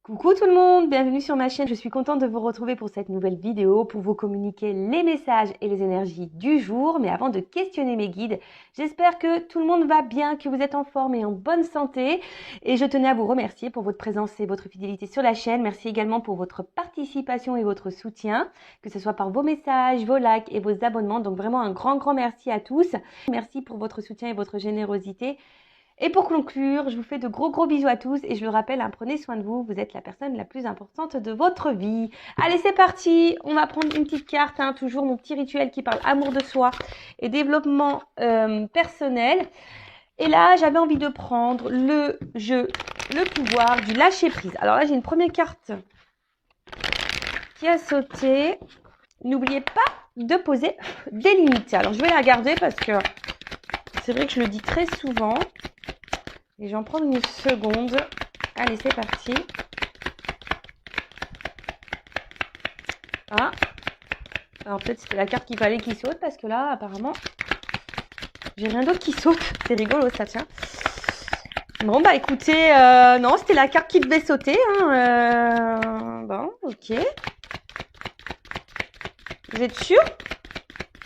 Coucou tout le monde, bienvenue sur ma chaîne. Je suis contente de vous retrouver pour cette nouvelle vidéo pour vous communiquer les messages et les énergies du jour. Mais avant de questionner mes guides, j'espère que tout le monde va bien, que vous êtes en forme et en bonne santé. Et je tenais à vous remercier pour votre présence et votre fidélité sur la chaîne. Merci également pour votre participation et votre soutien, que ce soit par vos messages, vos likes et vos abonnements. Donc vraiment un grand merci à tous. Merci pour votre soutien et votre générosité. Et pour conclure, je vous fais de gros bisous à tous et je le rappelle, hein, prenez soin de vous, vous êtes la personne la plus importante de votre vie. Allez, c'est parti, on va prendre une petite carte, hein, toujours mon petit rituel qui parle amour de soi et développement personnel. Et là, j'avais envie de prendre le jeu, le pouvoir du lâcher prise. Alors là, j'ai une première carte qui a sauté. N'oubliez pas de poser des limites. Alors, je vais la garder parce que c'est vrai que je le dis très souvent. Et je vais en prendre une seconde. Allez, c'est parti. Ah. Alors peut-être c'était la carte qu'il fallait qu'il saute parce que là, apparemment, j'ai rien d'autre qui saute. C'est rigolo ça, tiens. Bon, bah écoutez, non, c'était la carte qui devait sauter. Hein, bon, ok. Vous êtes sûr?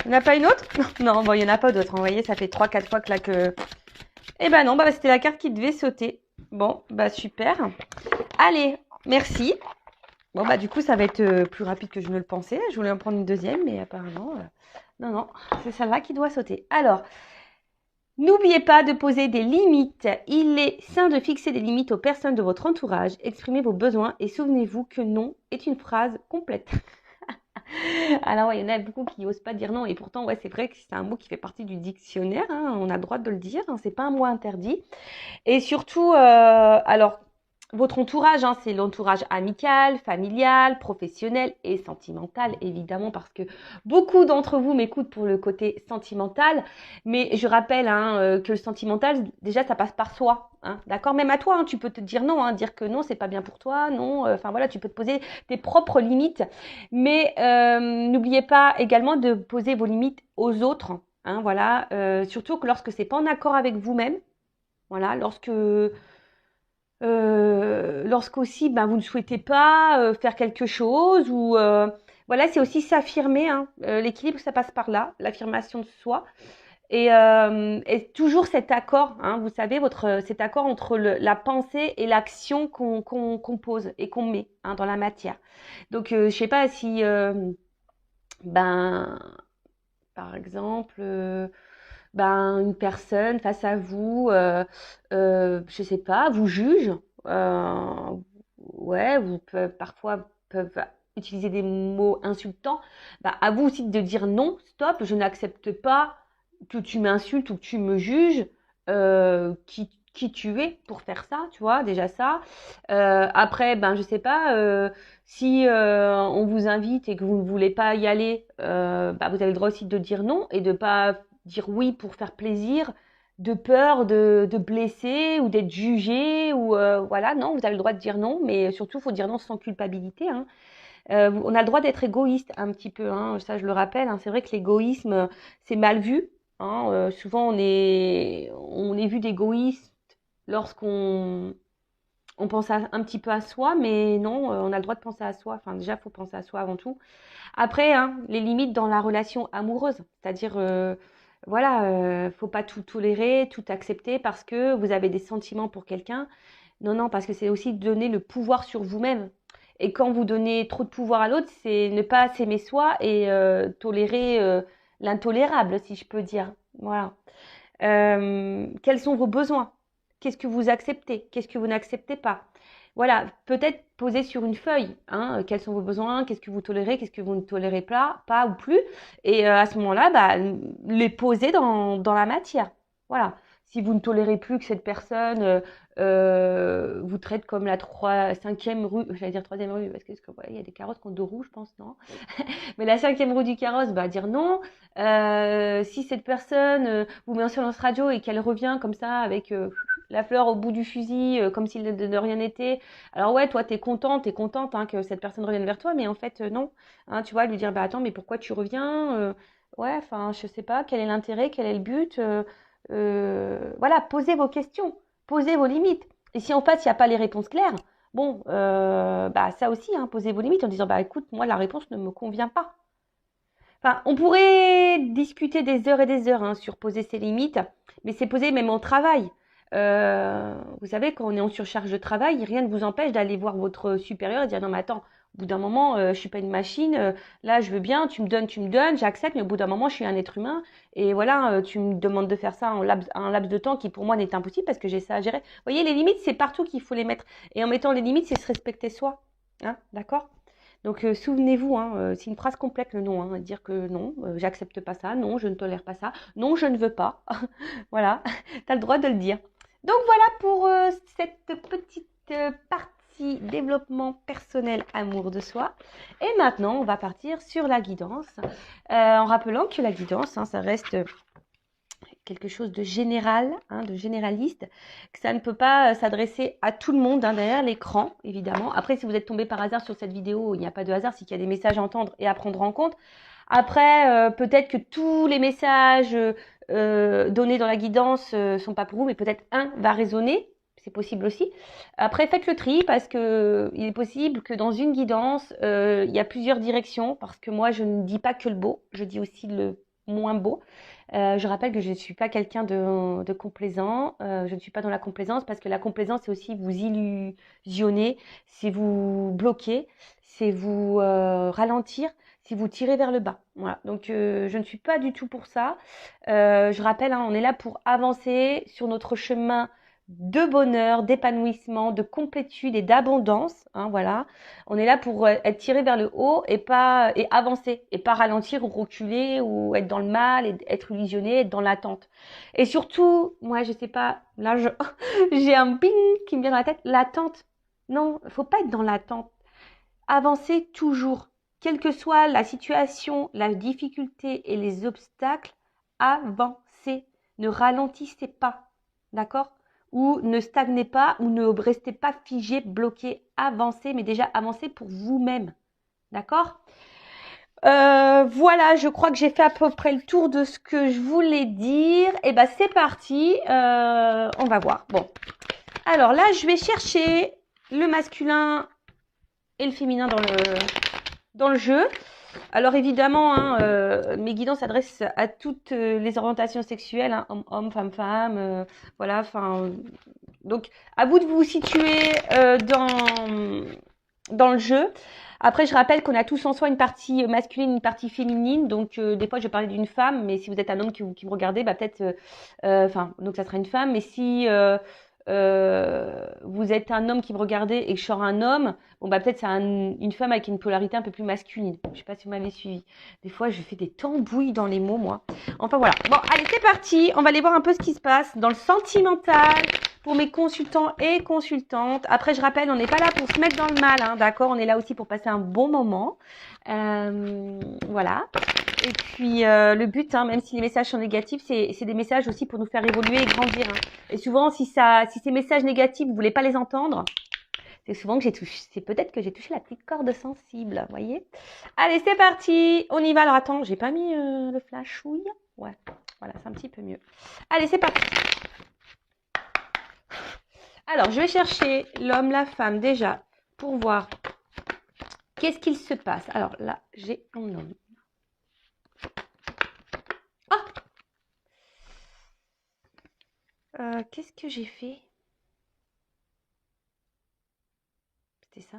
Il n'y en a pas une autre? Non, bon, il n'y en a pas d'autre. Vous voyez, ça fait 3-4 fois que là que... Eh ben non, bah c'était la carte qui devait sauter. Bon, bah super. Allez, merci. Bon, bah du coup, ça va être plus rapide que je ne le pensais. Je voulais en prendre une deuxième, mais apparemment, non, c'est celle-là qui doit sauter. Alors, n'oubliez pas de poser des limites. Il est sain de fixer des limites aux personnes de votre entourage. Exprimez vos besoins et souvenez-vous que non est une phrase complète. Alors, ouais, il y en a beaucoup qui n'osent pas dire non. Et pourtant, ouais, c'est vrai que c'est un mot qui fait partie du dictionnaire. Hein, on a le droit de le dire. Hein, c'est pas un mot interdit. Et surtout, alors, votre entourage, hein, c'est l'entourage amical, familial, professionnel et sentimental, évidemment, parce que beaucoup d'entre vous m'écoutent pour le côté sentimental. Mais je rappelle que le sentimental, déjà, ça passe par soi. Hein, d'accord? Même à toi, hein, tu peux te dire non, hein, dire que non, c'est pas bien pour toi, non. Enfin voilà, tu peux te poser tes propres limites. Mais n'oubliez pas également de poser vos limites aux autres. Hein, voilà, surtout que lorsque c'est pas en accord avec vous-même. Voilà, lorsqu'aussi vous ne souhaitez pas faire quelque chose ou voilà, c'est aussi s'affirmer. Hein. L'équilibre, ça passe par là, l'affirmation de soi et toujours cet accord. Hein, vous savez, cet accord entre la pensée et l'action qu'on pose et qu'on met dans la matière. Donc, je sais pas si par exemple. Une personne face à vous, je sais pas, vous juge, euh, ouais, parfois peuvent utiliser des mots insultants. À vous aussi de dire non, stop, je n'accepte pas que tu m'insultes ou que tu me juges, qui tu es pour faire ça, tu vois, déjà ça. Après, je sais pas, si on vous invite et que vous ne voulez pas y aller, vous avez le droit aussi de dire non et de pas dire oui pour faire plaisir, de peur de blesser ou d'être jugé ou voilà, non, vous avez le droit de dire non, mais surtout il faut dire non sans culpabilité. Hein. On a le droit d'être égoïste un petit peu, hein, ça je le rappelle. Hein, c'est vrai que l'égoïsme c'est mal vu. Hein, souvent on est vu d'égoïste lorsqu'on pense un petit peu à soi, mais non, on a le droit de penser à soi. Enfin déjà, il faut penser à soi avant tout. Après, hein, les limites dans la relation amoureuse, c'est-à-dire, voilà, faut pas tout tolérer, tout accepter parce que vous avez des sentiments pour quelqu'un. Non, parce que c'est aussi donner le pouvoir sur vous-même. Et quand vous donnez trop de pouvoir à l'autre, c'est ne pas s'aimer soi et tolérer l'intolérable, si je peux dire. Voilà. Quels sont vos besoins? Qu'est-ce que vous acceptez? Qu'est-ce que vous n'acceptez pas? Voilà, peut-être poser sur une feuille, hein, quels sont vos besoins, qu'est-ce que vous tolérez, qu'est-ce que vous ne tolérez pas ou plus. Et à ce moment-là, les poser dans la matière. Voilà. Si vous ne tolérez plus que cette personne vous traite comme la 5e rue, j'allais dire 3e rue, parce que voilà, il y a des carrosses qui ont deux roues, je pense, non? Mais la 5e rue du carrosse, dire non. Si cette personne vous met en silence radio et qu'elle revient comme ça avec la fleur au bout du fusil, comme s'il de rien n'était. Alors ouais, toi, t'es contente que cette personne revienne vers toi, mais en fait, non. Hein, tu vois, lui dire, attends, mais pourquoi tu reviens ouais, enfin, je sais pas, quel est l'intérêt, quel est le but voilà, posez vos questions, posez vos limites. Et si en fait, il n'y a pas les réponses claires, Bon, bah ça aussi, hein, posez vos limites en disant, bah écoute, moi la réponse ne me convient pas. Enfin, on pourrait discuter des heures et des heures hein, sur poser ses limites, mais c'est posé même au travail. Vous savez, quand on est en surcharge de travail, rien ne vous empêche d'aller voir votre supérieur et dire non mais attends, au bout d'un moment, je suis pas une machine. Là, je veux bien, tu me donnes, j'accepte, mais au bout d'un moment, je suis un être humain. Et voilà, tu me demandes de faire ça en un laps de temps qui pour moi n'est impossible parce que j'ai ça à gérer. Vous voyez, les limites, c'est partout qu'il faut les mettre. Et en mettant les limites, c'est se respecter soi. Hein, d'accord? Donc souvenez-vous, hein, c'est une phrase complète le non, hein, dire que non, j'accepte pas ça, non, je ne tolère pas ça, non, je ne veux pas. Voilà, tu as le droit de le dire. Donc voilà pour cette petite partie développement personnel, amour de soi. Et maintenant, on va partir sur la guidance, en rappelant que la guidance, hein, ça reste quelque chose de général, hein, de généraliste, que ça ne peut pas s'adresser à tout le monde hein, derrière l'écran, évidemment. Après, si vous êtes tombé par hasard sur cette vidéo, il n'y a pas de hasard, c'est qu'il y a des messages à entendre et à prendre en compte. Après, peut-être que tous les messages donnés dans la guidance sont pas pour vous, mais peut-être un va résonner. C'est possible aussi. Après, faites le tri parce que il est possible que dans une guidance, il y a plusieurs directions. Parce que moi, je ne dis pas que le beau, je dis aussi le moins beau. Je rappelle que je ne suis pas quelqu'un de complaisant. Je ne suis pas dans la complaisance parce que la complaisance, c'est aussi vous illusionner, c'est vous bloquer, c'est vous ralentir, c'est vous tirer vers le bas. Voilà. Donc, je ne suis pas du tout pour ça. Je rappelle, hein, on est là pour avancer sur notre chemin de bonheur, d'épanouissement, de complétude et d'abondance. Hein, voilà. On est là pour être tiré vers le haut et avancer et pas ralentir ou reculer ou être dans le mal et être illusionné, être dans l'attente. Et surtout, moi je sais pas, là j'ai un ping qui me vient dans la tête, l'attente. Non, faut pas être dans l'attente. Avancez toujours, quelle que soit la situation, la difficulté et les obstacles, avancez. Ne ralentissez pas, d'accord? Ou ne stagnez pas ou ne restez pas figé, bloqué, avancez, mais déjà avancez pour vous-même, d'accord? Voilà, je crois que j'ai fait à peu près le tour de ce que je voulais dire. Et ben c'est parti, on va voir. Bon, alors là, je vais chercher le masculin et le féminin dans le jeu. Alors évidemment, hein, mes guidances s'adressent à toutes les orientations sexuelles, hein, homme, femme, voilà. Enfin, donc à vous de vous situer dans le jeu. Après, je rappelle qu'on a tous en soi une partie masculine, une partie féminine. Donc, des fois, je vais parler d'une femme, mais si vous êtes un homme qui me regardez, bah peut-être, enfin, donc ça sera une femme. Mais si vous êtes un homme qui me regardez et que je sors un homme, bon bah peut-être c'est une femme avec une polarité un peu plus masculine. Je sais pas si vous m'avez suivi. Des fois, je fais des tambouilles dans les mots, moi. Enfin voilà. Bon, allez, c'est parti. On va aller voir un peu ce qui se passe dans le sentimental pour mes consultants et consultantes. Après, je rappelle, on n'est pas là pour se mettre dans le mal, hein, d'accord? On est là aussi pour passer un bon moment. Voilà. Et puis, le but, hein, même si les messages sont négatifs, c'est des messages aussi pour nous faire évoluer et grandir. Hein. Et souvent, si ces messages négatifs, vous voulez pas les entendre, c'est souvent que c'est peut-être que j'ai touché la petite corde sensible, vous voyez? Allez, c'est parti. On y va. Alors, attends, j'ai pas mis le flashouille. Ouais, voilà, c'est un petit peu mieux. Allez, c'est parti. Alors, je vais chercher l'homme, la femme déjà pour voir qu'est-ce qu'il se passe. Alors là, j'ai un homme. Ah, qu'est-ce que j'ai fait? C'était ça?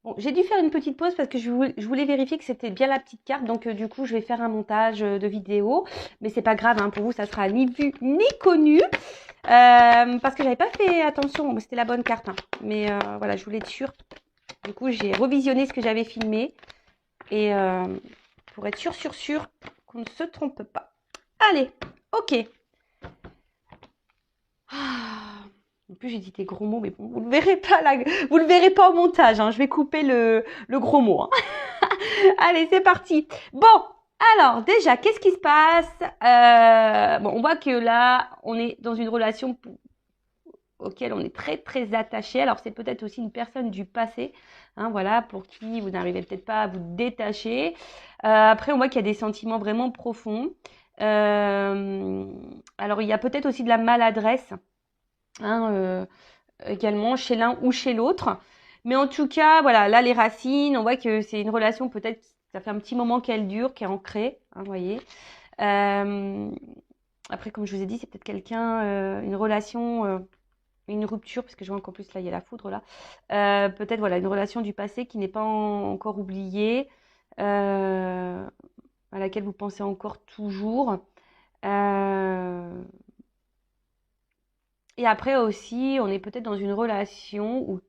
Bon, j'ai dû faire une petite pause parce que je voulais vérifier que c'était bien la petite carte. Donc, du coup, je vais faire un montage de vidéo. Mais c'est pas grave, hein, pour vous, ça sera ni vu ni connu. Parce que j'avais pas fait attention. Bon, c'était la bonne carte. Hein. Mais voilà, je voulais être sûre. Du coup, j'ai revisionné ce que j'avais filmé. Et pour être sûr qu'on ne se trompe pas. Allez, ok. Ah, en plus, j'ai dit des gros mots, mais bon, vous ne le verrez pas là, vous le verrez pas au montage. Hein, je vais couper le gros mot. Hein. Allez, c'est parti. Bon, alors déjà, qu'est-ce qui se passe? Bon, on voit que là, on est dans une relation auquel on est très très attaché. Alors, c'est peut-être aussi une personne du passé, hein, voilà, pour qui vous n'arrivez peut-être pas à vous détacher. Après, on voit qu'il y a des sentiments vraiment profonds. Alors, il y a peut-être aussi de la maladresse. Hein, également chez l'un ou chez l'autre. Mais en tout cas, voilà, là les racines, on voit que c'est une relation peut-être, ça fait un petit moment qu'elle dure, qui est ancrée, hein, vous voyez. Euh, Après, comme je vous ai dit, c'est peut-être quelqu'un, une relation, une rupture, parce que je vois qu'en plus là, il y a la foudre là. Peut-être voilà, une relation du passé qui n'est pas encore oubliée, à laquelle vous pensez encore toujours. Euh, Et après aussi, on est peut-être dans une relation où,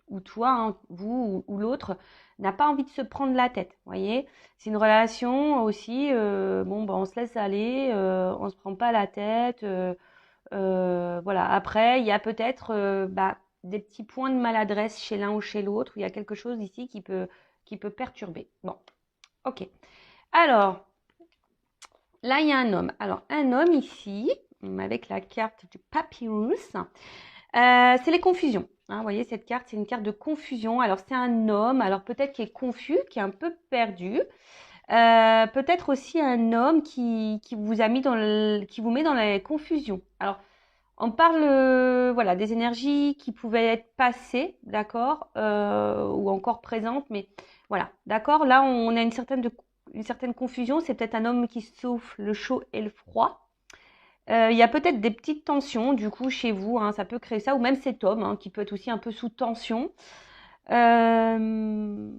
où toi, hein, vous ou l'autre, n'a pas envie de se prendre la tête. Vous voyez, c'est une relation aussi. Bon, ben, on se laisse aller, on se prend pas la tête. Voilà. Après, il y a peut-être bah, des petits points de maladresse chez l'un ou chez l'autre. Il y a quelque chose ici qui peut perturber. Bon, ok. Alors, là, il y a un homme. Alors, un homme ici, avec la carte du papyrus. C'est les confusions. Hein, vous voyez, cette carte, c'est une carte de confusion. Alors, c'est un homme, alors peut-être qui est confus, qui est un peu perdu. Peut-être aussi un homme qui vous a mis qui vous met dans la confusion. Alors, on parle voilà, des énergies qui pouvaient être passées, d'accord, ou encore présentes, mais voilà, d'accord. Là, on a une certaine confusion. C'est peut-être un homme qui souffle le chaud et le froid. Il y a peut-être des petites tensions du coup chez vous, hein, ça peut créer ça, ou même cet homme hein, qui peut être aussi un peu sous tension. Euh,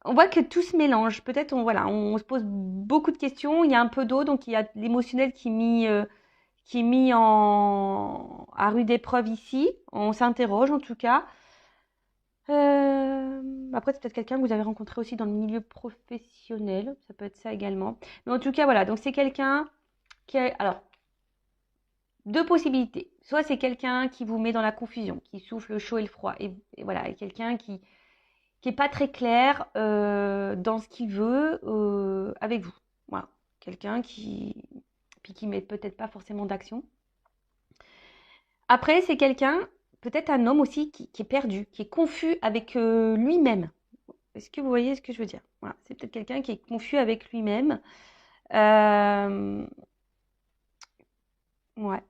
on voit que tout se mélange. Peut-être voilà, on se pose beaucoup de questions. Il y a un peu d'eau, donc il y a l'émotionnel qui est mis à rude épreuve ici. On s'interroge en tout cas. Après, c'est peut-être quelqu'un que vous avez rencontré aussi dans le milieu professionnel. Ça peut être ça également. Mais en tout cas, voilà. Donc c'est quelqu'un qui a, alors deux possibilités. Soit c'est quelqu'un qui vous met dans la confusion, qui souffle le chaud et le froid, et voilà, et quelqu'un qui est pas très clair dans ce qu'il veut avec vous. Voilà, quelqu'un qui met peut-être pas forcément d'action. Après, c'est quelqu'un, peut-être un homme aussi qui est perdu, qui est confus avec lui-même. Est-ce que vous voyez ce que je veux dire? Voilà, c'est peut-être quelqu'un qui est confus avec lui-même. Euh, Ouais,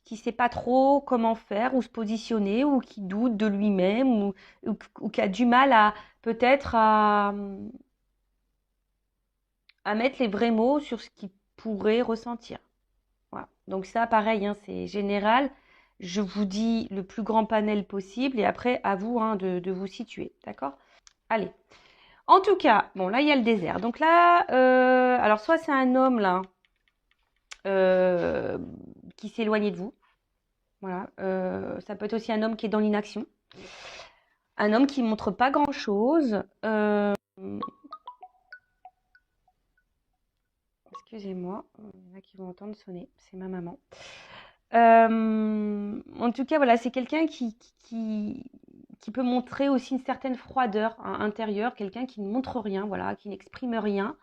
qui sait pas trop comment faire ou se positionner ou qui doute de lui-même ou qui a du mal à peut-être à mettre les vrais mots sur ce qu'il pourrait ressentir. Voilà. Donc ça, pareil, hein, c'est général. Je vous dis le plus grand panel possible et après, à vous hein, de vous situer. D'accord? Allez. En tout cas, bon, là, il y a le désert. Donc là, alors soit c'est un homme là euh, qui s'est éloigné de vous. Voilà. Ça peut être aussi un homme qui est dans l'inaction. Un homme qui montre pas grand-chose. Excusez-moi, il y en a qui vont entendre sonner. C'est ma maman. En tout cas, voilà, c'est quelqu'un qui peut montrer aussi une certaine froideur hein, intérieure. Quelqu'un qui ne montre rien, voilà, qui n'exprime rien.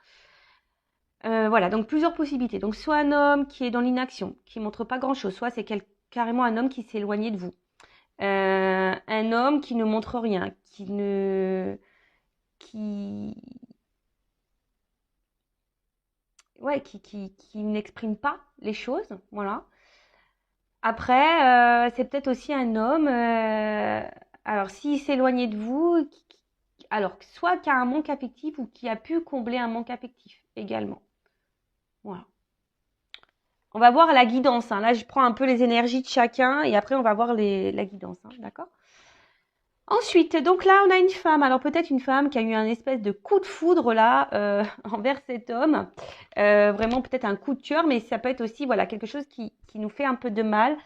Voilà, donc plusieurs possibilités. Donc soit un homme qui est dans l'inaction, qui montre pas grand-chose. Soit c'est carrément un homme qui s'est éloigné de vous. Un homme qui ne montre rien, qui, ouais, qui n'exprime pas les choses, voilà. Après, c'est peut-être aussi un homme, alors s'il s'éloignait de vous, alors soit qui a un manque affectif ou qui a pu combler un manque affectif également. Voilà. On va voir la guidance. Hein. Là, je prends un peu les énergies de chacun et après, on va voir la guidance. Hein, d'accord? Ensuite, donc là, on a une femme. Alors peut-être une femme qui a eu un espèce de coup de foudre là envers cet homme. Vraiment peut-être un coup de cœur, mais ça peut être aussi voilà quelque chose qui nous fait un peu de mal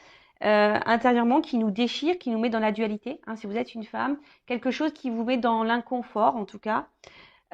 intérieurement, qui nous déchire, qui nous met dans la dualité. Hein, si vous êtes une femme, quelque chose qui vous met dans l'inconfort en tout cas.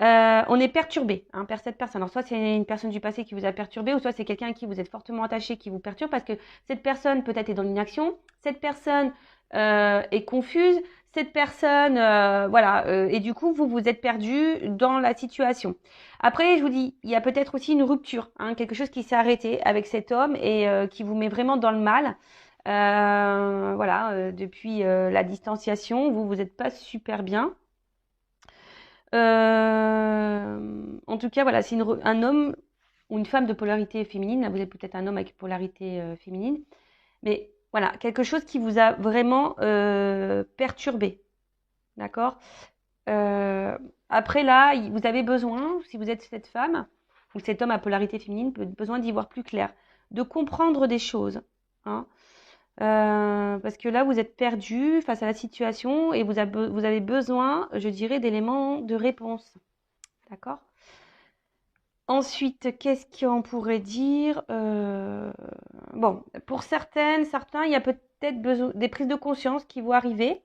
On est perturbé hein, par cette personne. Alors soit c'est une personne du passé qui vous a perturbé, ou soit c'est quelqu'un à qui vous êtes fortement attaché qui vous perturbe parce que cette personne peut-être est dans l'inaction, cette personne est confuse, cette personne voilà et du coup vous êtes perdu dans la situation. Après je vous dis il y a peut-être aussi une rupture, hein, quelque chose qui s'est arrêté avec cet homme et qui vous met vraiment dans le mal. Voilà depuis la distanciation vous n'êtes pas super bien. En tout cas, voilà, c'est un homme ou une femme de polarité féminine. Là, vous êtes peut-être un homme avec polarité féminine. Mais Voilà, quelque chose qui vous a vraiment perturbé. D'accord? Euh, Après là, vous avez besoin, si vous êtes cette femme ou cet homme à polarité féminine, besoin d'y voir plus clair, de comprendre des choses. Hein. Parce que là, vous êtes perdu face à la situation et vous avez besoin, je dirais, d'éléments de réponse. D'accord? Ensuite, qu'est-ce qu'on pourrait dire? Bon, pour certains, il y a peut-être besoin des prises de conscience qui vont arriver.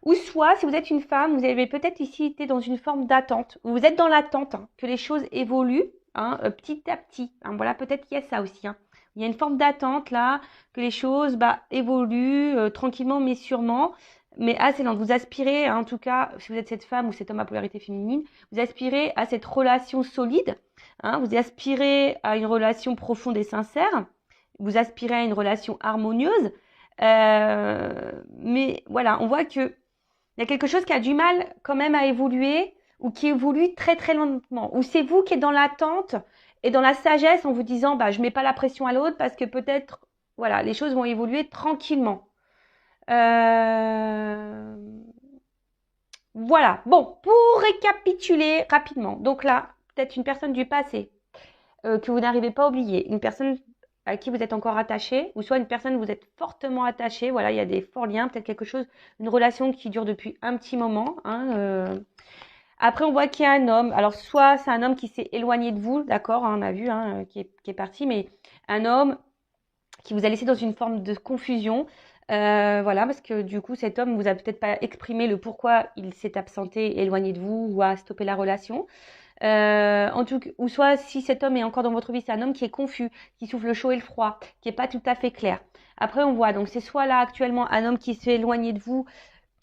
Ou soit, si vous êtes une femme, vous avez peut-être ici été dans une forme d'attente. Vous êtes dans l'attente hein, que les choses évoluent hein, petit à petit. Hein, voilà, peut-être qu'il y a ça aussi. Hein. Il y a une forme d'attente là, que les choses évoluent tranquillement mais sûrement. Mais assez lente. Vous aspirez, hein, en tout cas, si vous êtes cette femme ou cet homme à polarité féminine, vous aspirez à cette relation solide. Hein, vous aspirez à une relation profonde et sincère. Vous aspirez à une relation harmonieuse. Mais voilà, on voit que il y a quelque chose qui a du mal quand même à évoluer ou qui évolue très très lentement. Ou c'est vous qui êtes dans l'attente et dans la sagesse en vous disant je mets pas la pression à l'autre parce que peut-être voilà les choses vont évoluer tranquillement. Euh, Voilà. Bon, pour récapituler rapidement. Donc là, peut-être une personne du passé que vous n'arrivez pas à oublier, une personne à qui vous êtes encore attaché, ou soit une personne où vous êtes fortement attaché. Voilà, il y a des forts liens, peut-être quelque chose, une relation qui dure depuis un petit moment. Hein, Après, on voit qu'il y a un homme. Alors, soit c'est un homme qui s'est éloigné de vous, d'accord, hein, on a vu, hein, qui est parti, mais un homme qui vous a laissé dans une forme de confusion. Voilà, parce que du coup, cet homme vous a peut-être pas exprimé le pourquoi il s'est absenté, éloigné de vous ou a stoppé la relation. En tout cas, ou soit si cet homme est encore dans votre vie, c'est un homme qui est confus, qui souffle le chaud et le froid, qui est pas tout à fait clair. Après, on voit, donc c'est soit là actuellement un homme qui s'est éloigné de vous,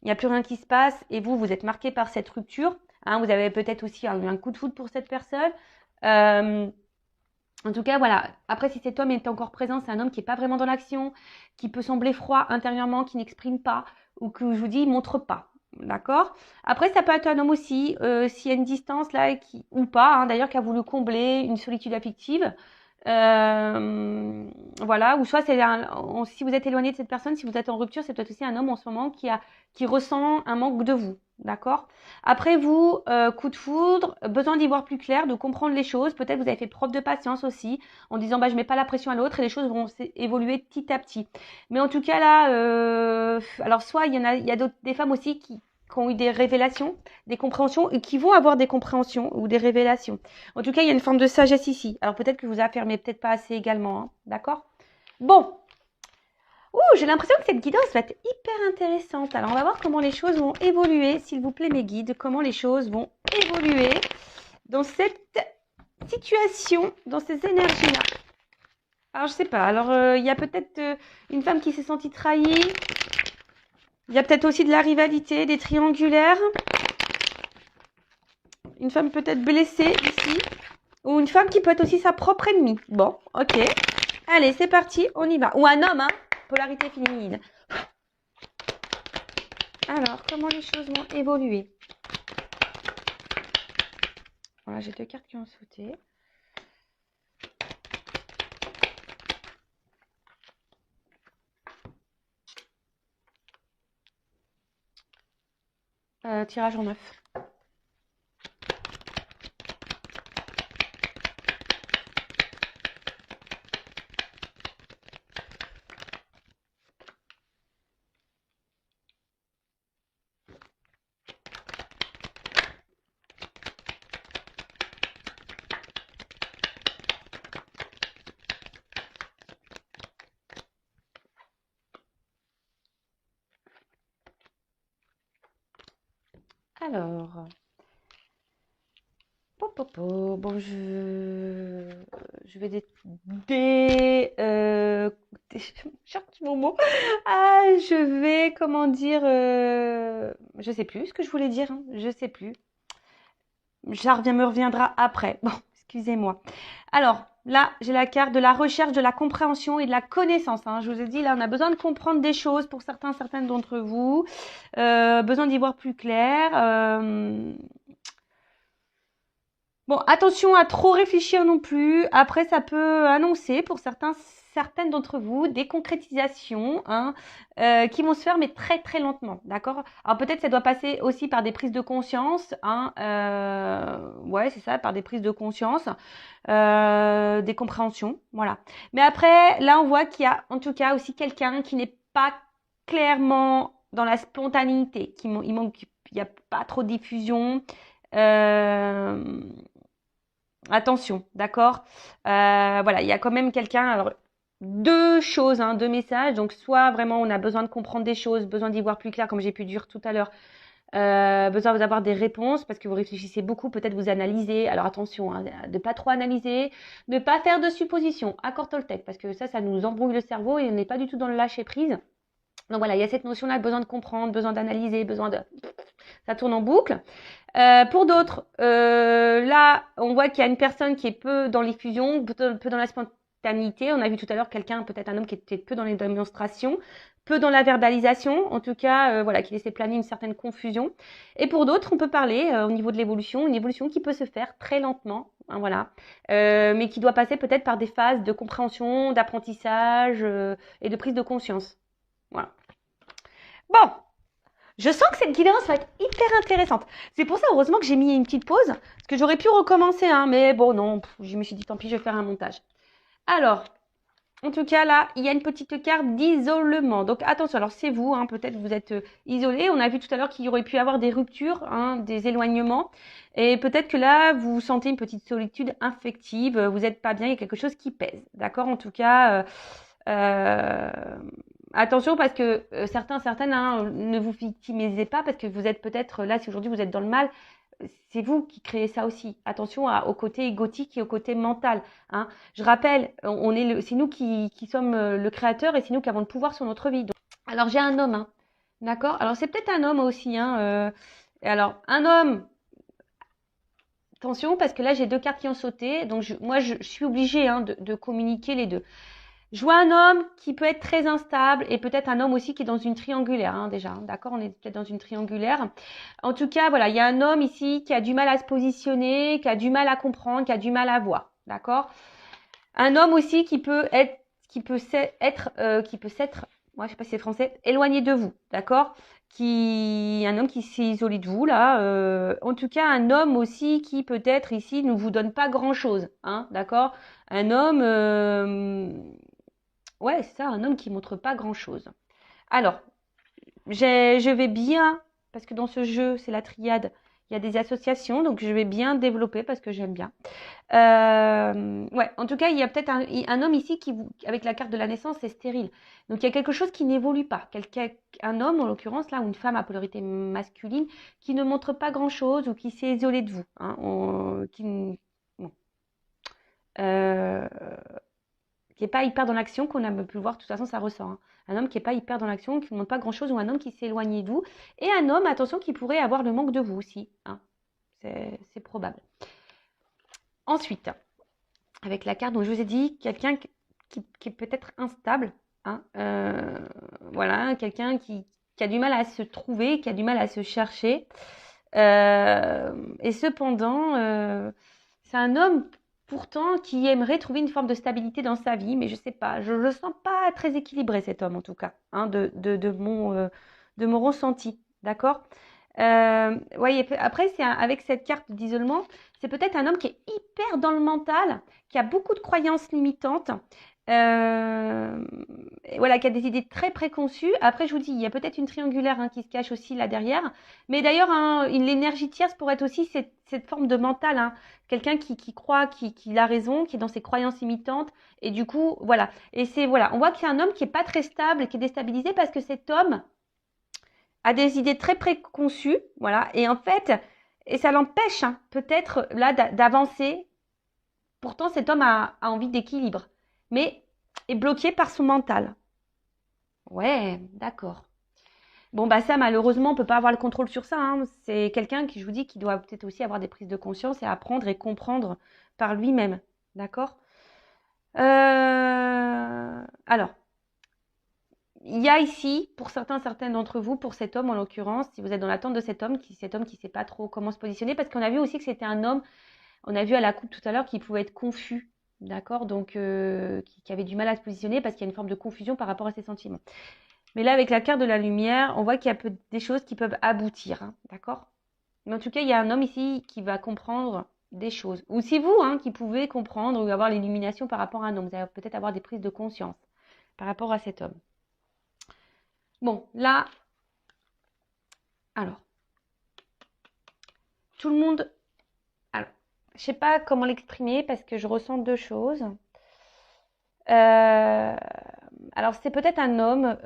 il n'y a plus rien qui se passe et vous, vous êtes marqué par cette rupture. Hein, vous avez peut-être aussi eu un coup de foudre pour cette personne. Euh, En tout cas, voilà. Après, si cet homme est encore présent, c'est un homme qui n'est pas vraiment dans l'action, qui peut sembler froid intérieurement, qui n'exprime pas, ou que je vous dis, il montre pas. D'accord. Après, ça peut être un homme aussi, s'il y a une distance là, ou pas, hein, d'ailleurs, qui a voulu combler une solitude affective. Euh, voilà. Ou soit si vous êtes éloigné de cette personne, si vous êtes en rupture, c'est peut-être aussi un homme en ce moment qui ressent un manque de vous. D'accord. Après vous, coup de foudre, besoin d'y voir plus clair, de comprendre les choses. Peut-être vous avez fait preuve de patience aussi, en disant je mets pas la pression à l'autre et les choses vont évoluer petit à petit. Mais en tout cas là, alors soit il y a des femmes aussi qui ont eu des révélations, des compréhensions et qui vont avoir des compréhensions ou des révélations. En tout cas, il y a une forme de sagesse ici. Alors peut-être que vous affirmez peut-être pas assez également, hein, d'accord? Bon, j'ai l'impression que cette guidance va être hyper intéressante. Alors, on va voir comment les choses vont évoluer. S'il vous plaît, mes guides, comment les choses vont évoluer dans cette situation, dans ces énergies-là. Alors, je sais pas. Alors, il y a peut-être une femme qui s'est sentie trahie. Il y a peut-être aussi de la rivalité, des triangulaires. Une femme peut-être blessée ici. Ou une femme qui peut être aussi sa propre ennemie. Bon, ok. Allez, c'est parti, on y va. Ou un homme, hein. Polarité féminine. Alors, comment les choses vont évoluer? Voilà, j'ai 2 cartes qui ont sauté. Tirage en 9. Alors, bon, je vais cherche mon mot. Ah, je vais, comment dire, je sais plus ce que je voulais dire, hein, je sais plus. Me reviendra après. Bon, excusez-moi. Alors, là, j'ai la carte de la recherche, de la compréhension et de la connaissance. Hein. Je vous ai dit, là, on a besoin de comprendre des choses pour certaines d'entre vous. Besoin d'y voir plus clair. Bon, attention à trop réfléchir non plus. Après, ça peut annoncer pour certains certaines d'entre vous des concrétisations hein, qui vont se faire mais très très lentement, d'accord? Alors peut-être ça doit passer aussi par des prises de conscience, hein, ouais c'est ça, par des prises de conscience, des compréhensions, voilà. Mais après, là on voit qu'il y a en tout cas aussi quelqu'un qui n'est pas clairement dans la spontanéité, il n'y a pas trop de diffusion. Euh, Attention, d'accord. Voilà, il y a quand même quelqu'un. Alors, deux choses, hein, deux messages. Donc, soit vraiment on a besoin de comprendre des choses, besoin d'y voir plus clair, comme j'ai pu dire tout à l'heure, besoin d'avoir des réponses parce que vous réfléchissez beaucoup, peut-être vous analysez. Alors attention, hein, de pas trop analyser, ne pas faire de suppositions. Accord Toltec, parce que ça nous embrouille le cerveau et on n'est pas du tout dans le lâcher prise. Donc voilà, il y a cette notion-là, besoin de comprendre, besoin d'analyser, besoin de... Ça tourne en boucle. Pour d'autres, là, on voit qu'il y a une personne qui est peu dans l'effusion, peu dans la spontanéité. On a vu tout à l'heure quelqu'un, peut-être un homme qui était peu dans les démonstrations, peu dans la verbalisation. En tout cas, voilà, qui laissait planer une certaine confusion. Et pour d'autres, on peut parler au niveau de l'évolution, une évolution qui peut se faire très lentement, hein, voilà, mais qui doit passer peut-être par des phases de compréhension, d'apprentissage et de prise de conscience. Voilà. Bon, je sens que cette guidance va être hyper intéressante. C'est pour ça, heureusement, que j'ai mis une petite pause, parce que j'aurais pu recommencer, hein, mais bon, non, je me suis dit, tant pis, je vais faire un montage. Alors, en tout cas, là, il y a une petite carte d'isolement. Donc, attention, alors c'est vous, hein, peut-être vous êtes isolé. On a vu tout à l'heure qu'il y aurait pu y avoir des ruptures, hein, des éloignements. Et peut-être que là, vous sentez une petite solitude affective, vous n'êtes pas bien, il y a quelque chose qui pèse. D'accord? En tout cas, euh, attention parce que certaines, hein, ne vous victimisez pas parce que vous êtes peut-être là, si aujourd'hui vous êtes dans le mal, c'est vous qui créez ça aussi. Attention au côté égotique et au côté mental. Hein. Je rappelle, c'est nous qui sommes le créateur et c'est nous qui avons le pouvoir sur notre vie. Donc, alors j'ai un homme, hein, d'accord. Alors c'est peut-être un homme aussi. Hein, alors un homme. Attention parce que là j'ai deux cartes qui ont sauté, donc je suis obligée hein, de communiquer les deux. Je vois un homme qui peut être très instable et peut-être un homme aussi qui est dans une triangulaire, hein, déjà. D'accord, on est peut-être dans une triangulaire. En tout cas, voilà, il y a un homme ici qui a du mal à se positionner, qui a du mal à comprendre, qui a du mal à voir. D'accord. Un homme aussi qui peut être, moi je sais pas si c'est français, éloigné de vous. D'accord. Un homme qui s'est isolé de vous là. En tout cas, un homme aussi qui peut-être ici ne vous donne pas grand-chose. Hein, d'accord. Un homme. Ouais, c'est ça, un homme qui montre pas grand-chose. Alors, je vais bien, parce que dans ce jeu, c'est la triade, il y a des associations, donc je vais bien développer parce que j'aime bien. Ouais, en tout cas, il y a peut-être un homme ici avec la carte de la naissance, c'est stérile. Donc il y a quelque chose qui n'évolue pas. Un homme, en l'occurrence, là, ou une femme à polarité masculine, qui ne montre pas grand-chose ou qui s'est isolé de vous. Hein, bon. Euh, qui n'est pas hyper dans l'action, qu'on a pu le voir, de toute façon, ça ressort. Hein. Un homme qui n'est pas hyper dans l'action, qui ne montre pas grand-chose, ou un homme qui s'est éloigné de vous. Et un homme, attention, qui pourrait avoir le manque de vous aussi. Hein. C'est probable. Ensuite, avec la carte dont je vous ai dit, quelqu'un qui est peut-être instable. Hein, voilà, quelqu'un qui a du mal à se trouver, qui a du mal à se chercher. Et cependant, c'est un homme pourtant qui aimerait trouver une forme de stabilité dans sa vie, mais je sais pas, je le sens pas très équilibré cet homme en tout cas, hein, de mon ressenti, d'accord. Ouais, après avec cette carte d'isolement, c'est peut-être un homme qui est hyper dans le mental, qui a beaucoup de croyances limitantes, et voilà, qui a des idées très préconçues. Après, je vous dis, il y a peut-être une triangulaire hein, qui se cache aussi là derrière. Mais d'ailleurs, hein, l'énergie tierce pourrait être aussi cette forme de mental. Hein. Quelqu'un qui croit qu'il a raison, qui est dans ses croyances limitantes. Et du coup, voilà. Et voilà, on voit qu'il y a un homme qui est pas très stable, qui est déstabilisé parce que cet homme a des idées très préconçues. Voilà. Et en fait, et ça l'empêche hein, peut-être là d'avancer. Pourtant, cet homme a envie d'équilibre. Mais est bloqué par son mental. Ouais, d'accord. Bon, bah ça, malheureusement, on peut pas avoir le contrôle sur ça. Hein. C'est quelqu'un qui, je vous dis, qui doit peut-être aussi avoir des prises de conscience et apprendre et comprendre par lui-même. D'accord. Alors, il y a ici, pour certaines d'entre vous, pour cet homme en l'occurrence, si vous êtes dans l'attente de cet homme qui sait pas trop comment se positionner, parce qu'on a vu aussi que c'était un homme, on a vu à la coupe tout à l'heure qu'il pouvait être confus. d'accord? Donc, qui avait du mal à se positionner parce qu'il y a une forme de confusion par rapport à ses sentiments. Mais là, avec la carte de la lumière, on voit qu'il y a des choses qui peuvent aboutir, hein, d'accord? Mais en tout cas, il y a un homme ici qui va comprendre des choses. Ou c'est vous qui pouvez comprendre ou avoir l'illumination par rapport à un homme. Vous allez peut-être avoir des prises de conscience par rapport à cet homme. Bon, là, alors, tout le monde... Alors, je sais pas comment l'exprimer parce que je ressens deux choses. Alors, c'est peut-être un homme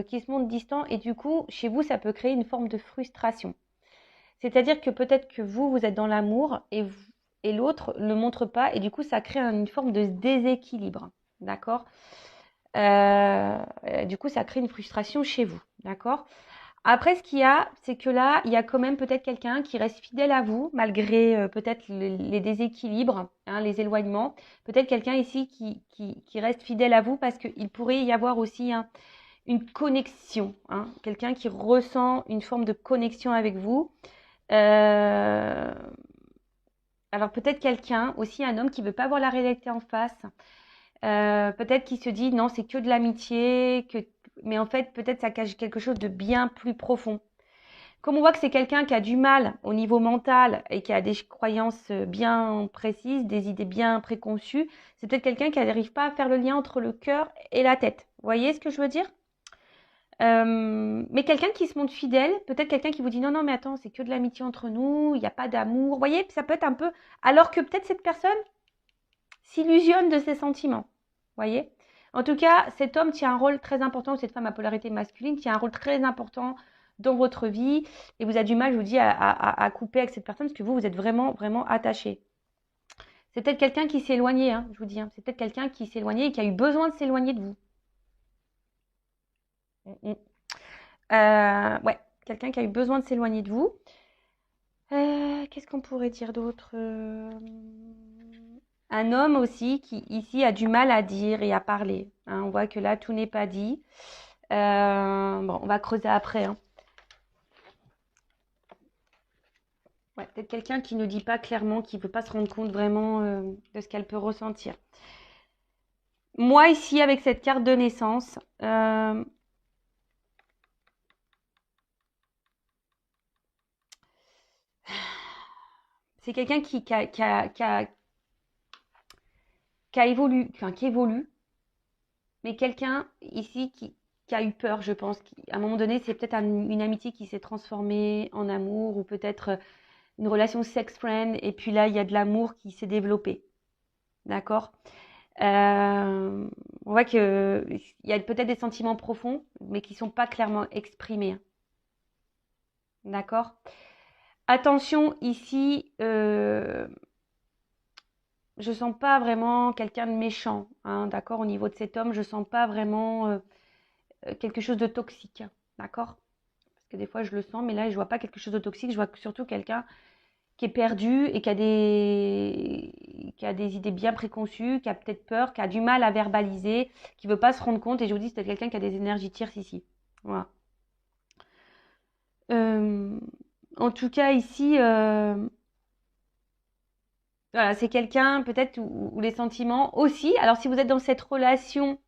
qui se montre distant et du coup, chez vous, ça peut créer une forme de frustration. C'est-à-dire que peut-être que vous êtes dans l'amour et l'autre ne le montre pas et du coup, ça crée une forme de déséquilibre. D'accord? Du coup, ça crée une frustration chez vous. D'accord? Après, ce qu'il y a, c'est que là, il y a quand même peut-être quelqu'un qui reste fidèle à vous, malgré peut-être les déséquilibres, les éloignements. Peut-être quelqu'un ici qui reste fidèle à vous parce qu'il pourrait y avoir aussi une connexion. Quelqu'un qui ressent une forme de connexion avec vous. Alors peut-être quelqu'un, aussi un homme qui ne veut pas voir la réalité en face. Peut-être qu'il se dit non, c'est que de l'amitié, mais en fait, peut-être ça cache quelque chose de bien plus profond. Comme on voit que c'est quelqu'un qui a du mal au niveau mental et qui a des croyances bien précises, des idées bien préconçues, c'est peut-être quelqu'un qui n'arrive pas à faire le lien entre le cœur et la tête. Vous voyez ce que je veux dire? Mais quelqu'un qui se montre fidèle, peut-être quelqu'un qui vous dit non, non, mais attends, c'est que de l'amitié entre nous, il n'y a pas d'amour. Vous voyez, ça peut être un peu. Alors que peut-être cette personne s'illusionne de ses sentiments. Vous voyez? En tout cas, cet homme tient un rôle très important, ou cette femme à polarité masculine tient un rôle très important dans votre vie et vous avez du mal, je vous dis, à couper avec cette personne parce que vous êtes vraiment, vraiment attaché. C'est peut-être quelqu'un qui s'est éloigné, je vous dis. C'est peut-être quelqu'un qui s'est éloigné et qui a eu besoin de s'éloigner de vous. Ouais, quelqu'un qui a eu besoin de s'éloigner de vous. Qu'est-ce qu'on pourrait dire d'autre? Un homme aussi qui ici a du mal à dire et à parler. On voit que là, tout n'est pas dit. Bon, on va creuser après. Ouais, peut-être quelqu'un qui ne dit pas clairement, qui ne veut pas se rendre compte vraiment de ce qu'elle peut ressentir. Moi, ici, avec cette carte de naissance, c'est quelqu'un qui évolue, enfin, qui évolue, mais quelqu'un ici qui a eu peur, je pense. À un moment donné, c'est peut-être une amitié qui s'est transformée en amour ou peut-être une relation sex-friend. Et puis là, il y a de l'amour qui s'est développé. D'accord? On voit qu'il y a peut-être des sentiments profonds, mais qui ne sont pas clairement exprimés. D'accord? Attention, ici, je ne sens pas vraiment quelqu'un de méchant. D'accord? Au niveau de cet homme, je ne sens pas vraiment quelque chose de toxique. D'accord? Parce que des fois, je le sens, mais là, je ne vois pas quelque chose de toxique. Je vois surtout quelqu'un qui est perdu et qui a des idées bien préconçues, qui a peut-être peur, qui a du mal à verbaliser, qui ne veut pas se rendre compte. Et je vous dis, c'est quelqu'un qui a des énergies tierces ici. Voilà. En tout cas, ici, voilà, c'est quelqu'un peut-être où les sentiments aussi. Alors, si vous êtes dans cette relation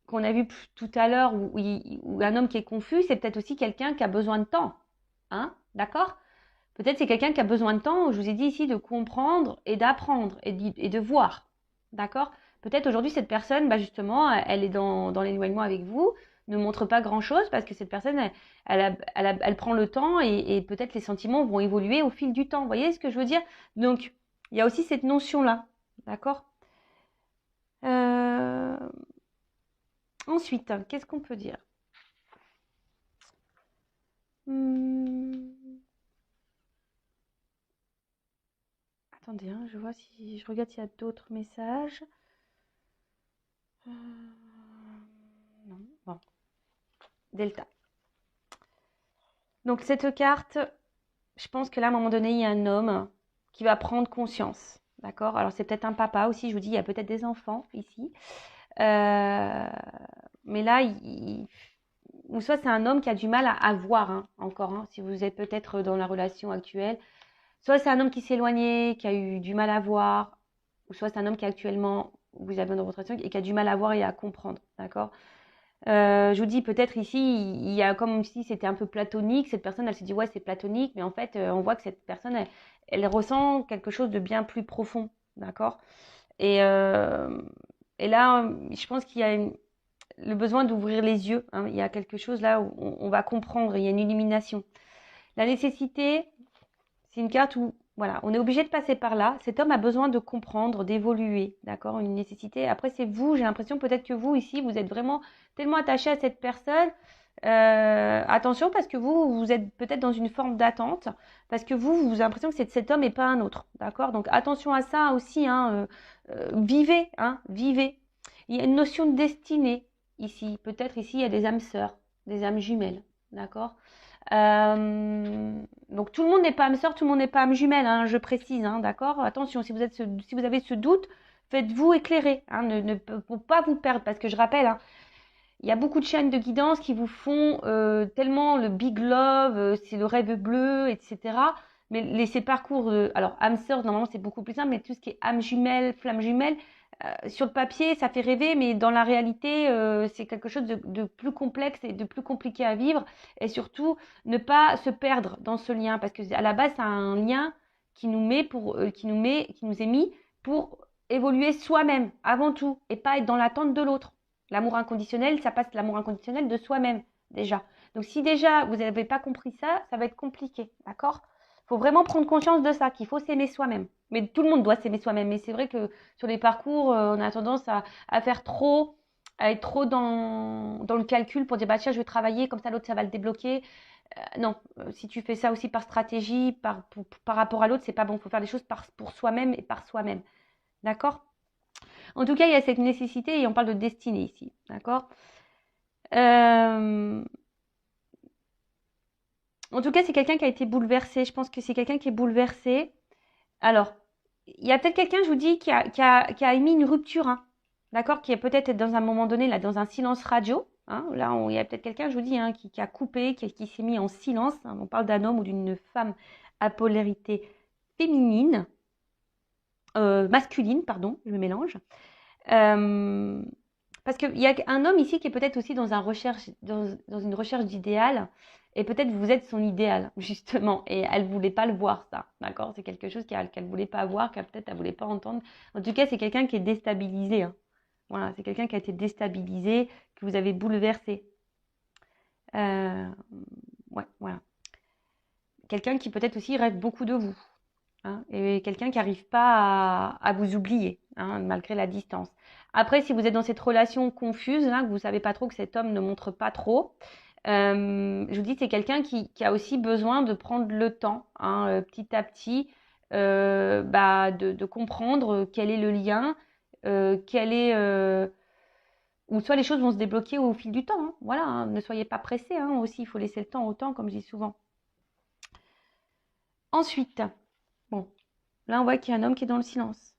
qu'on a vue tout à l'heure, où un homme qui est confus, c'est peut-être aussi quelqu'un qui a besoin de temps. D'accord? Peut-être c'est quelqu'un qui a besoin de temps, je vous ai dit ici, de comprendre et d'apprendre et de voir. D'accord? Peut-être aujourd'hui, cette personne, justement, elle est dans l'éloignement avec vous, ne montre pas grand-chose parce que cette personne, elle prend le temps et peut-être les sentiments vont évoluer au fil du temps. Vous voyez ce que je veux dire? Donc, il y a aussi cette notion-là. D'accord? Euh, Ensuite, qu'est-ce qu'on peut dire? Attendez, je vois si je regarde s'il y a d'autres messages. Non, bon. Delta. Donc cette carte, je pense que là, à un moment donné, il y a un homme qui va prendre conscience. D'accord? Alors c'est peut-être un papa aussi, je vous dis, il y a peut-être des enfants ici. Mais là, ou soit c'est un homme qui a du mal à voir encore, si vous êtes peut-être dans la relation actuelle. Soit c'est un homme qui s'est éloigné, qui a eu du mal à voir. ou soit c'est un homme qui actuellement, vous avez dans votre relation, et qui a du mal à voir et à comprendre, d'accord? Je vous dis, peut-être ici, il y a comme si c'était un peu platonique. Cette personne, elle se dit, ouais, c'est platonique, mais en fait, on voit que cette personne, elle ressent quelque chose de bien plus profond, d'accord? Et, euh, et là, je pense qu'il y a le besoin d'ouvrir les yeux, hein. Il y a quelque chose là où on va comprendre, il y a une illumination. La nécessité, c'est une carte où, voilà, on est obligé de passer par là. Cet homme a besoin de comprendre, d'évoluer, d'accord? Une nécessité. Après, c'est vous, j'ai l'impression peut-être que vous, ici, vous êtes vraiment tellement attaché à cette personne. Attention, parce que vous êtes peut-être dans une forme d'attente, parce que vous avez l'impression que cet homme et pas un autre, d'accord? Donc, attention à ça aussi, hein. Vivez, hein, vivez. Il y a une notion de destinée ici. Peut-être ici, il y a des âmes sœurs, des âmes jumelles, d'accord? Donc tout le monde n'est pas âme sœur, tout le monde n'est pas âme jumelle, hein, je précise, hein, d'accord? Attention, si vous avez ce doute, faites-vous éclairer, hein, pour pas vous perdre, parce que je rappelle, hein, il y a beaucoup de chaînes de guidance qui vous font tellement le big love, c'est le rêve bleu, etc. Mais ces parcours, alors âme sœur, normalement c'est beaucoup plus simple, mais tout ce qui est âme jumelle, flamme jumelle, sur le papier, ça fait rêver, mais dans la réalité, c'est quelque chose de plus complexe et de plus compliqué à vivre. Et surtout, ne pas se perdre dans ce lien, parce que à la base, c'est un lien qui nous qui nous est mis pour évoluer soi-même avant tout, et pas être dans l'attente de l'autre. L'amour inconditionnel, ça passe l'amour inconditionnel de soi-même déjà. Donc si déjà vous n'avez pas compris ça, ça va être compliqué, d'accord? Il faut vraiment prendre conscience de ça, qu'il faut s'aimer soi-même. Mais tout le monde doit s'aimer soi-même. Mais c'est vrai que sur les parcours, on a tendance à faire trop, à être trop dans le calcul pour dire, bah tiens, je vais travailler, comme ça l'autre, ça va le débloquer. Non, si tu fais ça aussi par stratégie, par rapport à l'autre, c'est pas bon. Il faut faire des choses pour soi-même et par soi-même. D'accord? En tout cas, il y a cette nécessité et on parle de destinée ici. D'accord? Euh, En tout cas, c'est quelqu'un qui a été bouleversé. Je pense que c'est quelqu'un qui est bouleversé. Alors, il y a peut-être quelqu'un, je vous dis, qui a émis une rupture, hein, d'accord? Qui est peut-être dans un moment donné, là, dans un silence radio. Hein, là, il y a peut-être quelqu'un, je vous dis, hein, qui a coupé, qui s'est mis en silence. Hein. On parle d'un homme ou d'une femme à polarité féminine, masculine, pardon, je me mélange. Euh, Parce qu'il y a un homme ici qui est peut-être aussi dans une recherche d'idéal, et peut-être vous êtes son idéal, justement, et elle ne voulait pas le voir, ça, d'accord? C'est quelque chose qu'elle ne voulait pas voir, qu'elle peut-être elle voulait pas entendre. En tout cas, c'est quelqu'un qui est déstabilisé, hein. Voilà, c'est quelqu'un qui a été déstabilisé, que vous avez bouleversé. Euh, ouais, voilà. Quelqu'un qui peut-être aussi rêve beaucoup de vous, hein, et quelqu'un qui n'arrive pas à vous oublier, hein, malgré la distance. Après, si vous êtes dans cette relation confuse, là, que vous ne savez pas trop, que cet homme ne montre pas trop, je vous dis, c'est quelqu'un qui a aussi besoin de prendre le temps, hein, petit à petit, de comprendre quel est le lien, quel est, ou soit les choses vont se débloquer au fil du temps, hein. Voilà, hein, ne soyez pas pressés, hein, aussi, il faut laisser le temps au temps, comme je dis souvent. Ensuite, bon, là on voit qu'il y a un homme qui est dans le silence,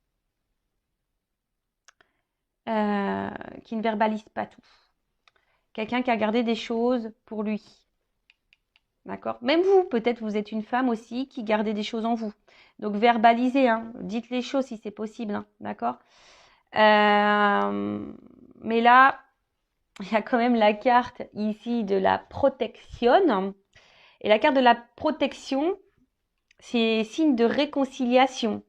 qui ne verbalise pas tout. Quelqu'un qui a gardé des choses pour lui. D'accord? Même vous, peut-être vous êtes une femme aussi qui gardez des choses en vous. Donc verbalisez, hein, dites les choses si c'est possible, hein, d'accord? Mais là, il y a quand même la carte ici de la protection. Et la carte de la protection, c'est signe de réconciliation.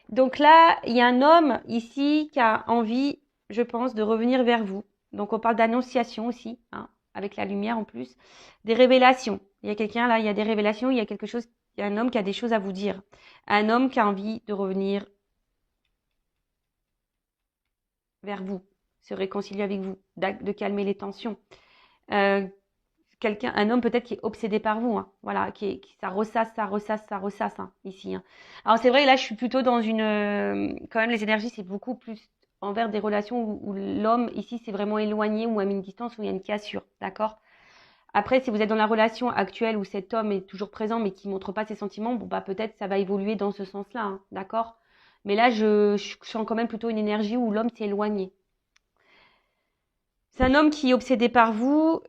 Donc là, il y a un homme ici qui a envie, je pense, de revenir vers vous. Donc on parle d'annonciation aussi, hein, avec la lumière en plus. Des révélations. Il y a quelqu'un là, il y a des révélations, il y a quelque chose, il y a un homme qui a des choses à vous dire. Un homme qui a envie de revenir vers vous, se réconcilier avec vous, de calmer les tensions. Euh, un homme peut-être qui est obsédé par vous, hein, voilà, ça ressasse, hein, ici. Hein. Alors c'est vrai, là je suis plutôt dans quand même les énergies c'est beaucoup plus envers des relations où l'homme ici c'est vraiment éloigné ou à une distance où il y a une cassure, d'accord? Après, si vous êtes dans la relation actuelle où cet homme est toujours présent mais qui montre pas ses sentiments, bon bah peut-être ça va évoluer dans ce sens-là, hein, d'accord? Mais là je sens quand même plutôt une énergie où l'homme s'est éloigné. C'est un homme qui est obsédé par vous,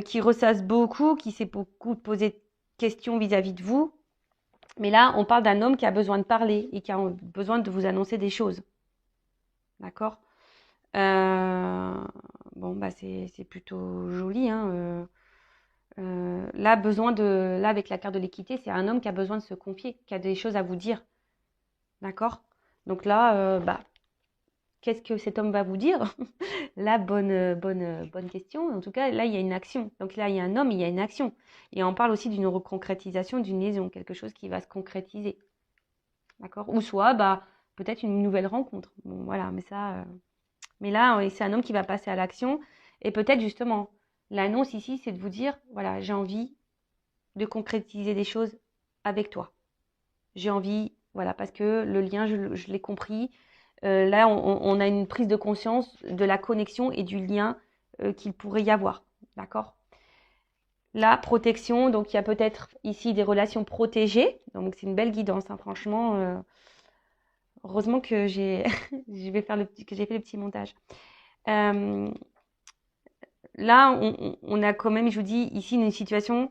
qui ressasse beaucoup, qui s'est beaucoup posé de questions vis-à-vis de vous. Mais là, on parle d'un homme qui a besoin de parler et qui a besoin de vous annoncer des choses. D'accord? Euh, Bon, bah c'est plutôt joli, hein. Là, là, avec la carte de l'équité, c'est un homme qui a besoin de se confier, qui a des choses à vous dire. D'accord? Donc là, bah, qu'est-ce que cet homme va vous dire? Là, bonne question. En tout cas, là, il y a une action. Donc là, il y a un homme, il y a une action. Et on parle aussi d'une reconcrétisation, d'une liaison, quelque chose qui va se concrétiser. D'accord? Ou soit, bah, peut-être une nouvelle rencontre. Bon, voilà, mais ça. Mais là, c'est un homme qui va passer à l'action. Et peut-être justement, l'annonce ici, c'est de vous dire, voilà, j'ai envie de concrétiser des choses avec toi. J'ai envie, voilà, parce que le lien, je l'ai compris. Là, on a une prise de conscience de la connexion et du lien qu'il pourrait y avoir. D'accord? La protection, donc il y a peut-être ici des relations protégées. Donc c'est une belle guidance, hein, franchement. Heureusement que que j'ai fait le petit montage. Euh, Là, on a quand même, je vous dis, ici une situation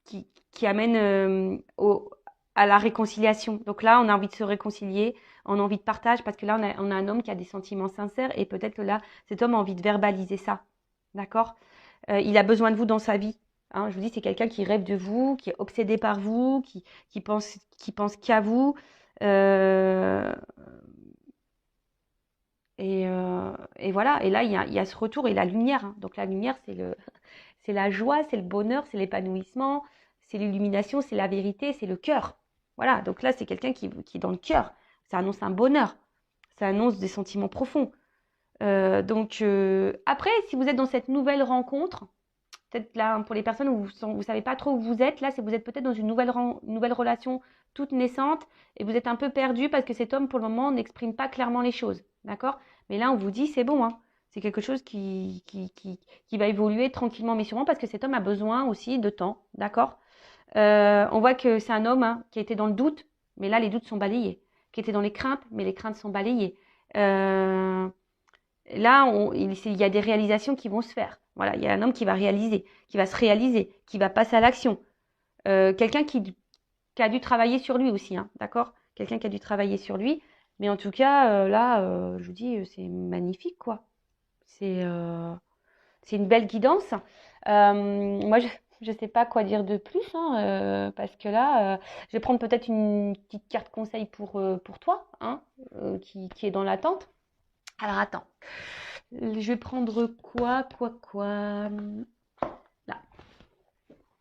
qui amène à la réconciliation. Donc là, on a envie de se réconcilier, on a envie de partage, parce que là, on a un homme qui a des sentiments sincères, et peut-être que là, cet homme a envie de verbaliser ça. D'accord? Il a besoin de vous dans sa vie. Hein, je vous dis, c'est quelqu'un qui rêve de vous, qui est obsédé par vous, qui pense qu'à vous. Euh, et voilà. Et là, il y a ce retour et la lumière. Hein. Donc la lumière, c'est la joie, c'est le bonheur, c'est l'épanouissement, c'est l'illumination, c'est la vérité, c'est le cœur. Voilà. Donc là, c'est quelqu'un qui est dans le cœur. Ça annonce un bonheur. Ça annonce des sentiments profonds. Après, si vous êtes dans cette nouvelle rencontre, peut-être là, pour les personnes où vous ne savez pas trop où vous êtes, là, c'est vous êtes peut-être dans une nouvelle relation toute naissante et vous êtes un peu perdu parce que cet homme, pour le moment, n'exprime pas clairement les choses. D'accord? Mais là, on vous dit, c'est bon, hein. C'est quelque chose qui va évoluer tranquillement mais sûrement parce que cet homme a besoin aussi de temps. D'accord? On voit que c'est un homme, hein, qui était dans le doute, mais là, les doutes sont balayés. Qui était dans les craintes, mais les craintes sont balayées. Euh, Là, il y a des réalisations qui vont se faire. Voilà, il y a un homme qui va réaliser, qui va se réaliser, qui va passer à l'action. Quelqu'un qui a dû travailler sur lui aussi, hein, d'accord? Quelqu'un qui a dû travailler sur lui. Mais en tout cas, là, je vous dis, c'est magnifique, quoi. C'est euh, c'est une belle guidance. Moi, je ne sais pas quoi dire de plus, hein, parce que là, je vais prendre peut-être une petite carte conseil pour toi, hein, qui est dans l'attente. Alors, attends. Je vais prendre quoi? Là.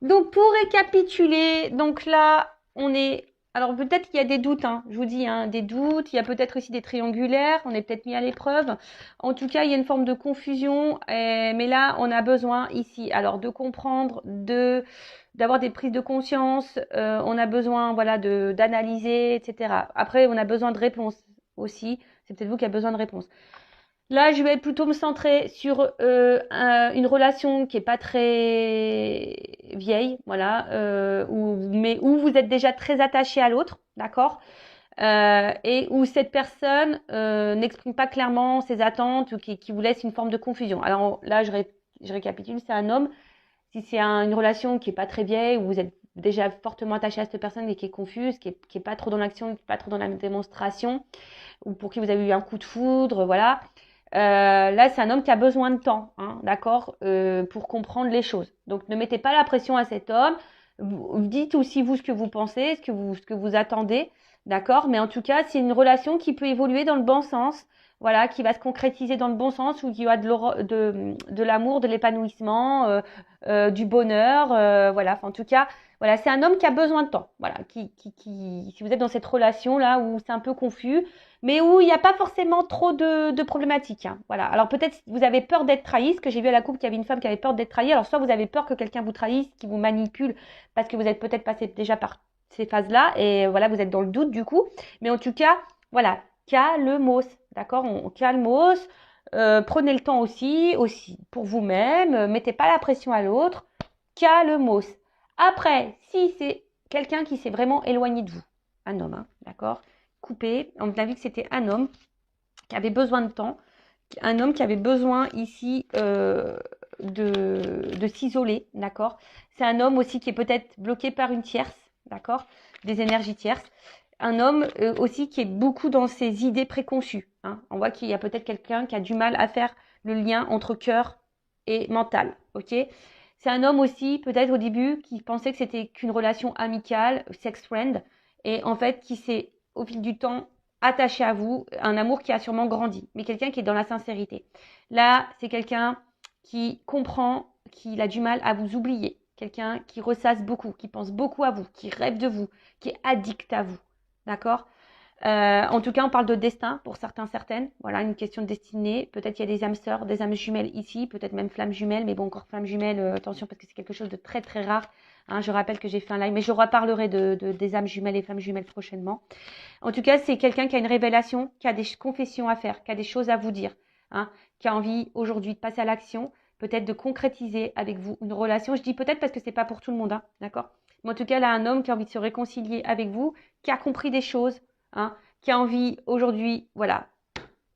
Donc, pour récapituler, donc là, on est... Alors, peut-être qu'il y a des doutes, hein, je vous dis, hein, des doutes. Il y a peut-être aussi des triangulaires. On est peut-être mis à l'épreuve. En tout cas, il y a une forme de confusion. Mais là, on a besoin ici, alors, de comprendre, d'avoir des prises de conscience. On a besoin, voilà, d'analyser, etc. Après, on a besoin de réponses aussi. C'est peut-être vous qui avez besoin de réponses. Là, je vais plutôt me centrer sur une relation qui est pas très vieille, voilà, mais où vous êtes déjà très attaché à l'autre, d'accord, et où cette personne n'exprime pas clairement ses attentes ou qui vous laisse une forme de confusion. Alors là, je récapitule, c'est un homme. Si c'est une relation qui est pas très vieille, où vous êtes déjà fortement attaché à cette personne et qui est confuse, qui est pas trop dans l'action, qui est pas trop dans la démonstration, ou pour qui vous avez eu un coup de foudre, voilà. Là, c'est un homme qui a besoin de temps, hein, d'accord, pour comprendre les choses. Donc, ne mettez pas la pression à cet homme. Dites aussi vous ce que vous pensez, ce que vous attendez, d'accord. Mais en tout cas, c'est une relation qui peut évoluer dans le bon sens, voilà, qui va se concrétiser dans le bon sens, où il y a de l'amour, de l'épanouissement, du bonheur, voilà. Enfin, en tout cas, voilà, c'est un homme qui a besoin de temps, voilà. Si vous êtes dans cette relation là où c'est un peu confus mais où il n'y a pas forcément trop de problématiques. Hein. Voilà. Alors peut-être vous avez peur d'être trahi, parce que j'ai vu à la coupe qu'il y avait une femme qui avait peur d'être trahie. Alors soit vous avez peur que quelqu'un vous trahisse, qui vous manipule, parce que vous êtes peut-être passé déjà par ces phases-là, et voilà, vous êtes dans le doute du coup. Mais en tout cas, voilà, calmos, d'accord, on calmos. Prenez le temps aussi pour vous-même. Mettez pas la pression à l'autre. Calmos. Après, si c'est quelqu'un qui s'est vraiment éloigné de vous, un homme, hein, d'accord, coupé. On a vu que c'était un homme qui avait besoin de temps, un homme qui avait besoin ici de s'isoler, d'accord. C'est un homme aussi qui est peut-être bloqué par une tierce, d'accord? Des énergies tierces. Un homme aussi qui est beaucoup dans ses idées préconçues. Hein. On voit qu'il y a peut-être quelqu'un qui a du mal à faire le lien entre cœur et mental, ok? C'est un homme aussi, peut-être au début, qui pensait que c'était qu'une relation amicale, sex friend, et en fait qui s'est, au fil du temps, attaché à vous, un amour qui a sûrement grandi, mais quelqu'un qui est dans la sincérité. Là, c'est quelqu'un qui comprend qu'il a du mal à vous oublier, quelqu'un qui ressasse beaucoup, qui pense beaucoup à vous, qui rêve de vous, qui est addict à vous. D'accord? En tout cas, on parle de destin pour certains, certaines. Voilà, une question de destinée. Peut-être il y a des âmes sœurs, des âmes jumelles ici, peut-être même flammes jumelles, mais bon, encore flammes jumelles, attention parce que c'est quelque chose de très très rare. Hein, je rappelle que j'ai fait un live, mais je reparlerai des âmes jumelles et flammes jumelles prochainement. En tout cas, c'est quelqu'un qui a une révélation, qui a des confessions à faire, qui a des choses à vous dire, hein, qui a envie aujourd'hui de passer à l'action, peut-être de concrétiser avec vous une relation. Je dis peut-être parce que c'est pas pour tout le monde, hein, d'accord? Mais en tout cas, là, un homme qui a envie de se réconcilier avec vous, qui a compris des choses, hein, qui a envie aujourd'hui, voilà,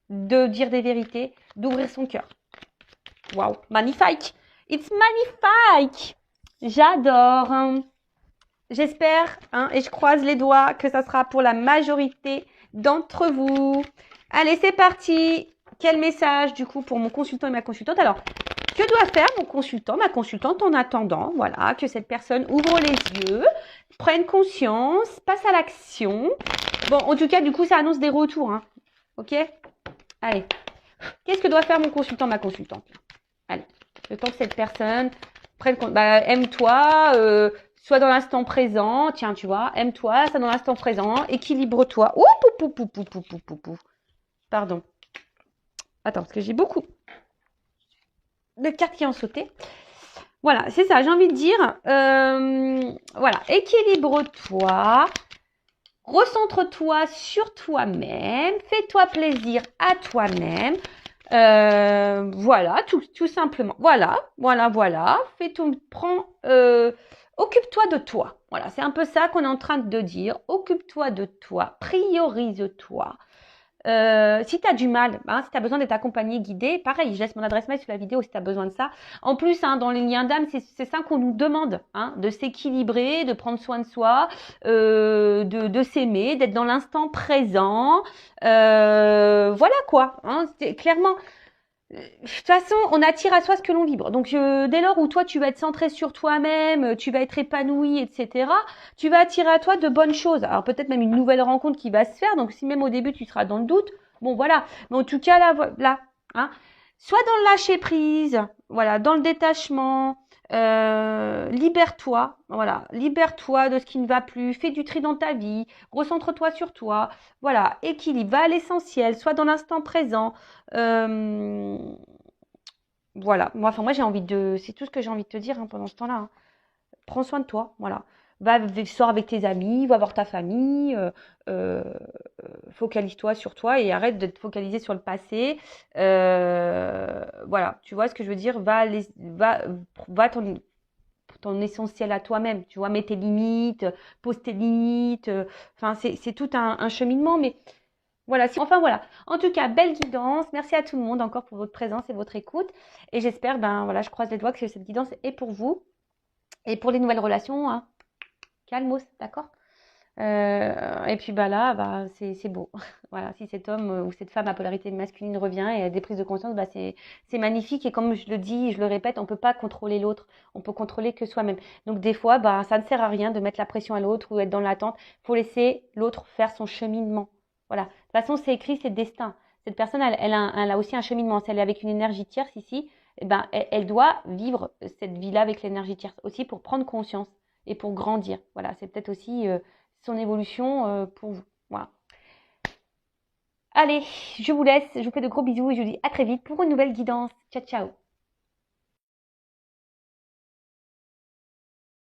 de dire des vérités, d'ouvrir son cœur. Waouh, magnifique! It's magnifique! J'adore! J'espère, hein, et je croise les doigts, que ça sera pour la majorité d'entre vous. Allez, c'est parti! Quel message, du coup, pour mon consultant et ma consultante? Alors, que doit faire mon consultant, ma consultante en attendant, voilà, que cette personne ouvre les yeux, prenne conscience, passe à l'action. Bon, en tout cas, du coup, ça annonce des retours, hein. Ok? Allez. Qu'est-ce que doit faire mon consultant, ma consultante? Allez. Le temps que cette personne prenne compte. Bah, aime-toi, sois dans l'instant présent. Tiens, tu vois, aime-toi, sois dans l'instant présent. Équilibre-toi. Ouh, pou, pou, pou, pou, pou, pou, pou. Pardon. Attends, parce que j'ai beaucoup de cartes qui ont sauté. Voilà, c'est ça, j'ai envie de dire. Voilà, équilibre-toi. Recentre-toi sur toi-même. Fais-toi plaisir à toi-même. Voilà, tout simplement. Voilà. Fais tout, occupe-toi de toi. Voilà, c'est un peu ça qu'on est en train de dire. Occupe-toi de toi. Priorise-toi. Si tu as du mal, hein, si tu as besoin d'être accompagné, guidé, pareil, je laisse mon adresse mail sous la vidéo si tu as besoin de ça. En plus, hein, dans les liens d'âme, c'est ça qu'on nous demande, hein, de s'équilibrer, de prendre soin de soi, de s'aimer, d'être dans l'instant présent. Voilà quoi, hein, clairement. De toute façon, on attire à soi ce que l'on vibre. Donc, dès lors où toi, tu vas être centré sur toi-même, tu vas être épanoui, etc., tu vas attirer à toi de bonnes choses. Alors, peut-être même une nouvelle rencontre qui va se faire. Donc, si même au début, tu seras dans le doute, bon, voilà. Mais en tout cas, là, hein, soit dans le lâcher-prise, voilà, dans le détachement, libère-toi, voilà, libère-toi de ce qui ne va plus, fais du tri dans ta vie, recentre-toi sur toi, voilà, équilibre, va à l'essentiel, sois dans l'instant présent. Voilà, moi j'ai envie de, c'est tout ce que j'ai envie de te dire hein, pendant ce temps-là. Hein. Prends soin de toi, voilà. Sors avec tes amis, va voir ta famille, focalise-toi sur toi et arrête de te focaliser sur le passé. Voilà, tu vois ce que je veux dire? Va ton essentiel à toi-même, tu vois, mets tes limites, pose tes limites. Enfin, c'est tout un cheminement, mais voilà, enfin voilà. En tout cas, belle guidance. Merci à tout le monde encore pour votre présence et votre écoute. Et j'espère, ben voilà, je croise les doigts que cette guidance est pour vous. Et pour les nouvelles relations, hein, calmos, d'accord? Et puis bah là, bah, c'est beau. Voilà, si cet homme ou cette femme à polarité masculine revient et a des prises de conscience, bah, c'est magnifique. Et comme je le dis, je le répète, on ne peut pas contrôler l'autre. On peut contrôler que soi-même. Donc des fois, bah, ça ne sert à rien de mettre la pression à l'autre ou être dans l'attente. Il faut laisser l'autre faire son cheminement. Voilà. De toute façon, c'est écrit, c'est le destin. Cette personne, elle a aussi un cheminement. Si elle est avec une énergie tierce ici, eh ben, elle doit vivre cette vie-là avec l'énergie tierce aussi pour prendre conscience et pour grandir. Voilà, c'est peut-être aussi son évolution pour vous. Voilà. Allez, je vous laisse. Je vous fais de gros bisous et je vous dis à très vite pour une nouvelle guidance. Ciao, ciao.